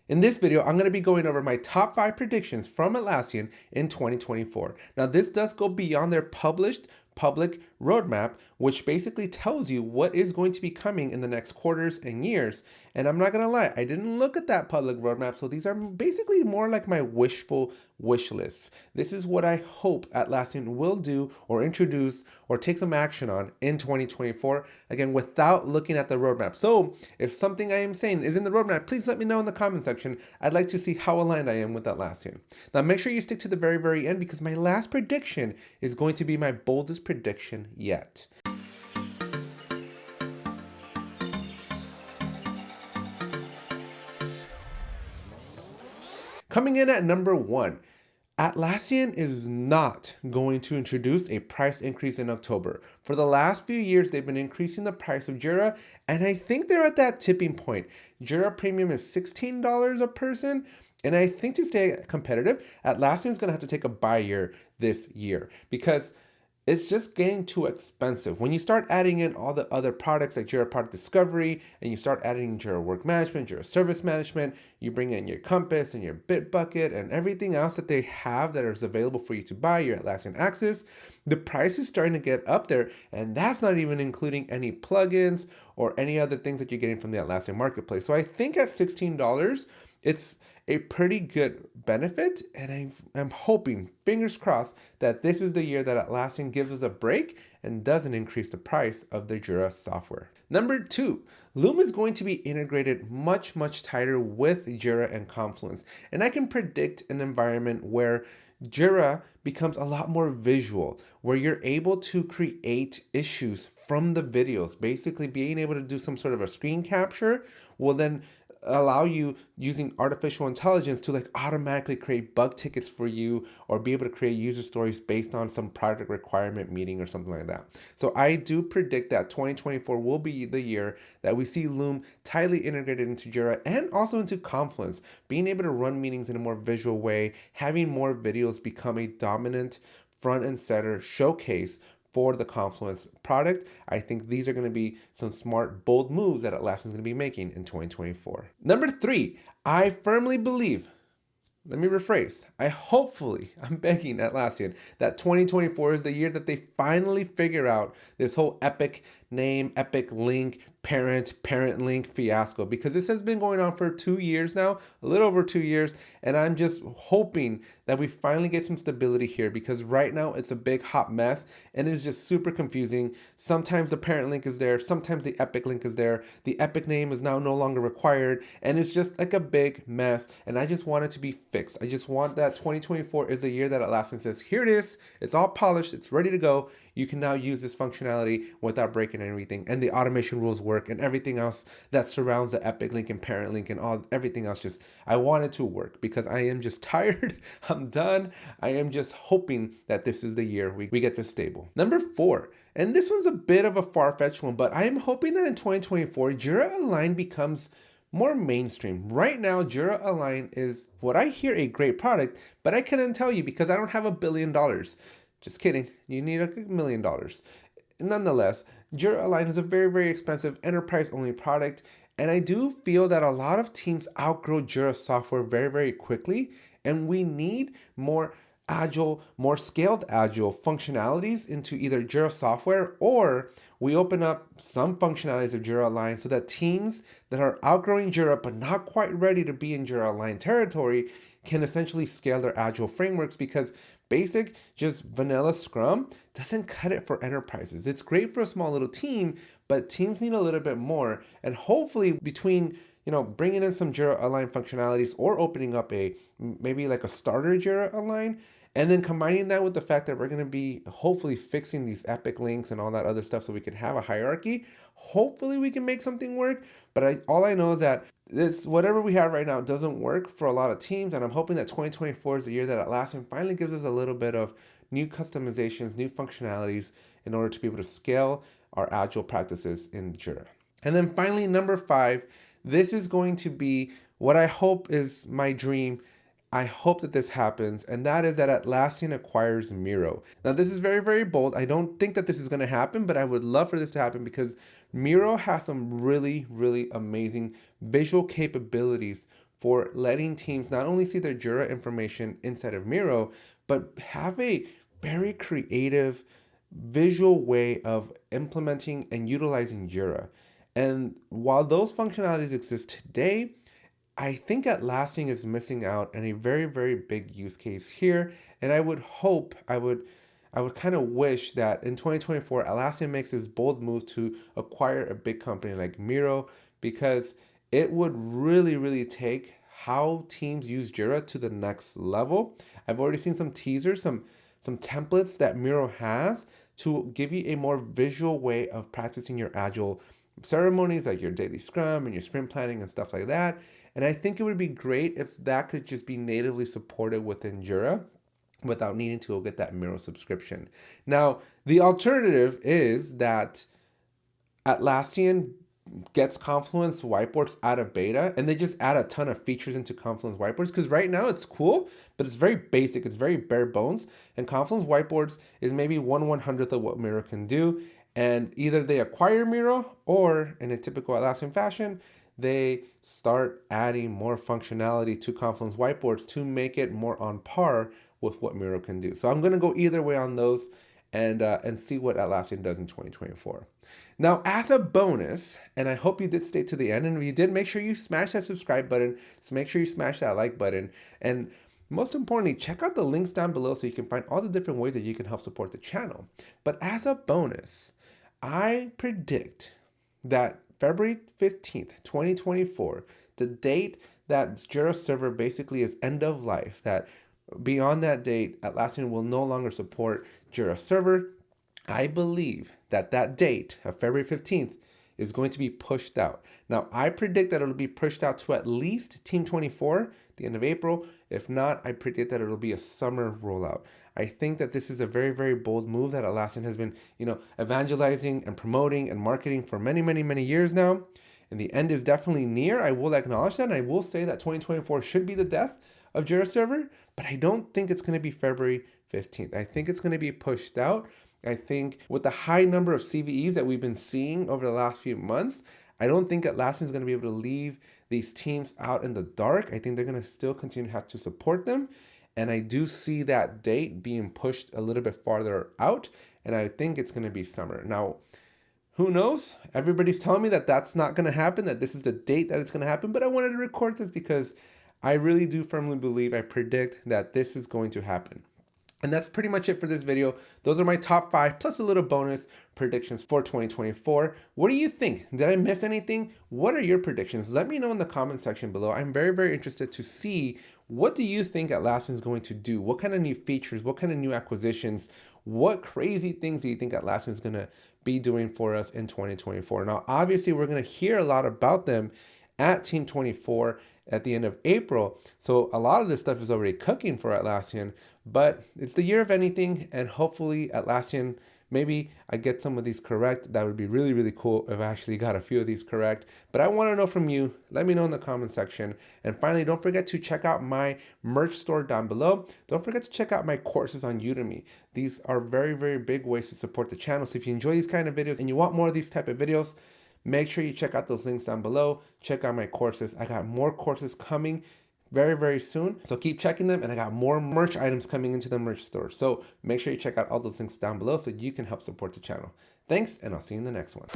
In this video, I'm going to be going over my top 5 predictions from Atlassian in 2024. Now, this does go beyond their published public roadmap, which basically tells you what is going to be coming in the next quarters and years. And I'm not going to lie, I didn't look at that public roadmap, so these are basically more like my wishful wish lists. This is what I hope Atlassian will do or introduce or take some action on in 2024, again, without looking at the roadmap. So if something I am saying is in the roadmap, please let me know in the comment section. I'd like to see how aligned I am with Atlassian. Now make sure you stick to the very, very end, because my last prediction is going to be my boldest prediction yet. Coming in at number 1, Atlassian is not going to introduce a price increase in October. For the last few years, they've been increasing the price of Jura, and I think they're at that tipping point. Jura Premium is $16 a person, and I think to stay competitive, Atlassian is going to have to take a buy year this year, because it's just getting too expensive. When you start adding in all the other products like Jira Product Discovery, and you start adding Jira Work Management, Jira Service Management, you bring in your Compass and your Bitbucket and everything else that they have that is available for you to buy, your Atlassian Access, the price is starting to get up there, and that's not even including any plugins or any other things that you're getting from the Atlassian Marketplace. So I think at $16, it's a pretty good benefit, and I'm hoping, fingers crossed, that this is the year that Atlassian gives us a break and doesn't increase the price of the Jura software. Number 2, Loom is going to be integrated much, much tighter with Jira and Confluence, and I can predict an environment where Jira becomes a lot more visual, where you're able to create issues from the videos. Basically, being able to do some sort of a screen capture will then allow you, using artificial intelligence, to like automatically create bug tickets for you, or be able to create user stories based on some project requirement meeting or something like that. So I do predict that 2024 will be the year that we see Loom tightly integrated into Jira and also into Confluence, being able to run meetings in a more visual way, having more videos become a dominant front and center showcase for the Confluence product. I think these are going to be some smart, bold moves that Atlassian is going to be making in 2024. Number 3, I firmly believe, let me rephrase, I'm begging Atlassian that 2024 is the year that they finally figure out this whole epic name, epic link, parent link fiasco, because this has been going on for 2 years now, a little over 2 years, and I'm just hoping that we finally get some stability here, because right now it's a big hot mess and it's just super confusing. Sometimes the parent link is there, sometimes the epic link is there, the epic name is now no longer required, and it's just like a big mess, and I just want it to be fixed. I just want that 2024 is the year that Atlassian says, here it is, it's all polished, it's ready to go, you can now use this functionality without breaking anything, and the automation rules work, and everything else that surrounds the epic link and parent link and everything else. Just, I want it to work, because I am just tired. I'm done. I am just hoping that this is the year we get this stable. Number 4, and this one's a bit of a far-fetched one, but I am hoping that in 2024 Jira Align becomes more mainstream. Right now, Jira Align is, what I hear, a great product, but I couldn't tell you because I don't have $1 billion. Just kidding. You need $1 million. Nonetheless, Jira Align is a very, very expensive enterprise-only product, and I do feel that a lot of teams outgrow Jira software very, very quickly, and we need more agile, more scaled agile functionalities into either Jira software, or we open up some functionalities of Jira Align so that teams that are outgrowing Jira but not quite ready to be in Jira Align territory can essentially scale their agile frameworks, because basic, just vanilla Scrum doesn't cut it for enterprises. It's great for a small little team, but teams need a little bit more. And hopefully between bringing in some Jira Align functionalities, or opening up maybe like a starter Jira Align, and then combining that with the fact that we're going to be hopefully fixing these epic links and all that other stuff so we can have a hierarchy, hopefully we can make something work. But all I know is that whatever we have right now doesn't work for a lot of teams, and I'm hoping that 2024 is the year that Atlassian finally gives us a little bit of new customizations, new functionalities in order to be able to scale our agile practices in Jira. And then finally, number 5, this is going to be what I hope is my dream. I hope that this happens, and that is that Atlassian acquires Miro. Now, this is very, very bold. I don't think that this is going to happen, but I would love for this to happen, because Miro has some really, really amazing visual capabilities for letting teams not only see their Jura information inside of Miro, but have a very creative visual way of implementing and utilizing Jira. And while those functionalities exist today, I think Atlassian is missing out on a very, very big use case here. And I would hope, I would kind of wish that in 2024, Atlassian makes this bold move to acquire a big company like Miro, because it would really, really take how teams use Jira to the next level. I've already seen some teasers, some templates that Miro has to give you a more visual way of practicing your agile ceremonies, like your daily scrum and your sprint planning and stuff like that. And I think it would be great if that could just be natively supported within Jira without needing to go get that Miro subscription. Now, the alternative is that Atlassian gets Confluence whiteboards out of beta and they just add a ton of features into Confluence whiteboards, because right now it's cool, but it's very basic, it's very bare bones, and Confluence whiteboards is maybe 1/100th of what Miro can do. And either they acquire Miro, or in a typical Atlassian fashion, they start adding more functionality to Confluence whiteboards to make it more on par with what Miro can do. So I'm going to go either way on those and see what Atlassian does in 2024. Now, as a bonus, and I hope you did stay to the end, and if you did, make sure you smash that subscribe button. So make sure you smash that like button. And most importantly, check out the links down below so you can find all the different ways that you can help support the channel. But as a bonus, I predict that February 15th, 2024, the date that Jira Server basically is end of life, that beyond that date, Atlassian will no longer support Jira Server. I believe that that date of February 15th is going to be pushed out. Now, I predict that it'll be pushed out to at least Team 24, the end of April. If not, I predict that it'll be a summer rollout. I think that this is a very, very bold move that Atlassian has been, evangelizing and promoting and marketing for many, many, many years now. And the end is definitely near. I will acknowledge that, and I will say that 2024 should be the death of Jira Server, but I don't think it's going to be February 15th. I think it's going to be pushed out. I think with the high number of CVEs that we've been seeing over the last few months, I don't think Atlassian is going to be able to leave these teams out in the dark. I think they're going to still continue to have to support them. And I do see that date being pushed a little bit farther out. And I think it's going to be summer. Now, who knows? Everybody's telling me that that's not going to happen, that this is the date that it's going to happen. But I wanted to record this because I really do firmly believe, I predict that this is going to happen. And that's pretty much it for this video. Those are my top 5 plus a little bonus predictions for 2024. What do you think? Did I miss anything? What are your predictions? Let me know in the comment section below. I'm very, very interested to see, what do you think Atlassian is going to do? What kind of new features? What kind of new acquisitions? What crazy things do you think Atlassian is going to be doing for us in 2024? Now, obviously, we're going to hear a lot about them at Team 24 at the end of April. So a lot of this stuff is already cooking for Atlassian, but it's the year of anything, and hopefully Atlassian, maybe I get some of these correct. That would be really, really cool if I actually got a few of these correct. But I want to know from you. Let me know in the comment section. And finally, don't forget to check out my merch store down below. Don't forget to check out my courses on Udemy. These are very, very big ways to support the channel. So if you enjoy these kind of videos and you want more of these type of videos, make sure you check out those links down below. Check out my courses. I got more courses coming very, very soon. So keep checking them. And I got more merch items coming into the merch store. So make sure you check out all those links down below so you can help support the channel. Thanks, and I'll see you in the next one.